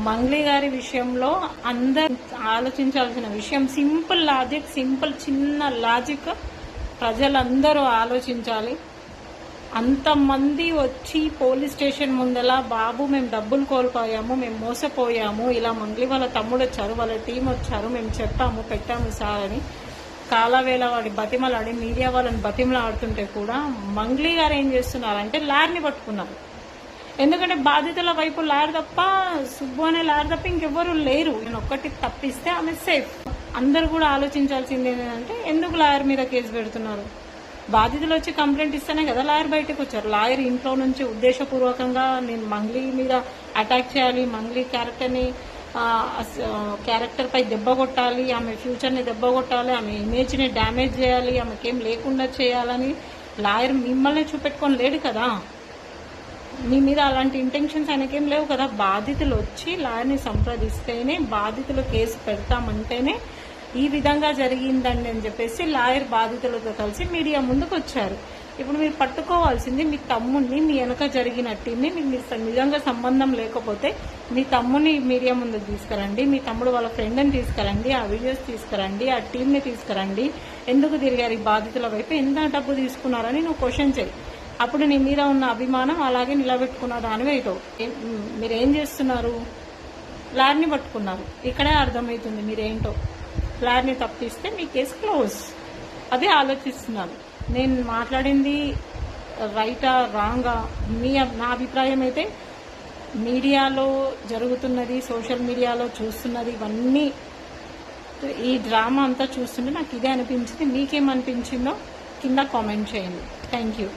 మంగ్లీ గారి విషయంలో అందరు ఆలోచించాల్సిన విషయం సింపుల్ లాజిక్, చిన్న లాజిక్ ప్రజలందరూ ఆలోచించాలి. అంతమంది వచ్చి పోలీస్ స్టేషన్ ముందల బాబు మేము డబ్బులు కోల్పోయాము, మేము మోసపోయాము, ఇలా మంగ్లీ వాళ్ళ తమ్ముడు వచ్చారు, వాళ్ళ టీం వచ్చారు, మేము చెప్పాము పెట్టాము సార్ అని కాలవేళ వాడి బతిమలాడి మీడియా వాళ్ళని బతిమలాడుతుంటే కూడా మంగ్లీ గారు ఏం చేస్తున్నారంటే లార్ని పట్టుకున్నారు. ఎందుకంటే బాధితుల వైపు లార్ తప్ప, సుబ్బు అనే లార్ తప్ప ఇంకెవ్వరు లేరు. నేను ఒక్కటి తప్పిస్తే ఆమె సేఫ్. అందరు కూడా ఆలోచించాల్సింది ఏంటంటే ఎందుకు లాయర్ మీద కేసు పెడుతున్నారు? బాధితులు వచ్చి కంప్లైంట్ ఇస్తేనే కదా లాయర్ బయటకు వచ్చారు. లాయర్ ఇంట్లో నుంచి ఉద్దేశపూర్వకంగా నేను మంగ్లీ మీద అటాక్ చేయాలి, మంగ్లీ క్యారెక్టర్ పై దెబ్బ కొట్టాలి, ఆమె ఫ్యూచర్ని దెబ్బ కొట్టాలి, ఆమె ఇమేజ్ని డ్యామేజ్ చేయాలి, ఆమెకేం లేకుండా చేయాలని లాయర్ మిమ్మల్ని చూపెట్టుకొని లేడు కదా. మీ మీద అలాంటి ఇంటెన్షన్స్ ఆయనకేం లేవు కదా. బాధితులు వచ్చి లాయర్ని సంప్రదిస్తేనే, బాధితులు కేసు పెడతామంటేనే ఈ విధంగా జరిగిందండి అని చెప్పేసి లాయర్ బాధితులతో కలిసి మీడియా ముందుకు వచ్చారు. ఇప్పుడు మీరు పట్టుకోవాల్సింది మీ తమ్ముడిని, మీ వెనక జరిగిన టీంని. మీకు నిజంగా సంబంధం లేకపోతే మీ తమ్ముని మీడియా ముందుకు తీసుకురండి, మీ తమ్ముడు వాళ్ళ ఫ్రెండ్ని తీసుకురండి, ఆ వీడియోస్ తీసుకురండి, ఆ టీంని తీసుకురండి. ఎందుకు తిరిగారు ఈ బాధితుల వైపు, ఎంత డబ్బు తీసుకున్నారని నువ్వు క్వశ్చన్ చేయి. అప్పుడు నీ మీద ఉన్న అభిమానం అలాగే నిలబెట్టుకున్న దానివి అవుతావు. మీరేం చేస్తున్నారు? లార్ని పట్టుకున్నారు. ఇక్కడే అర్థమవుతుంది మీరేంటో. లార్ని తప్పిస్తే మీ కేసు క్లోజ్. అదే ఆలోచిస్తున్నాను. నేను మాట్లాడింది రైటా రాంగా? నా అభిప్రాయం అయితే మీడియాలో జరుగుతున్నది, సోషల్ మీడియాలో చూస్తున్నది, ఇవన్నీ ఈ డ్రామా అంతా చూస్తుంటే నాకు ఇదే అనిపించింది. మీకేమనిపించిందో కింద కామెంట్ చేయండి. Thank you.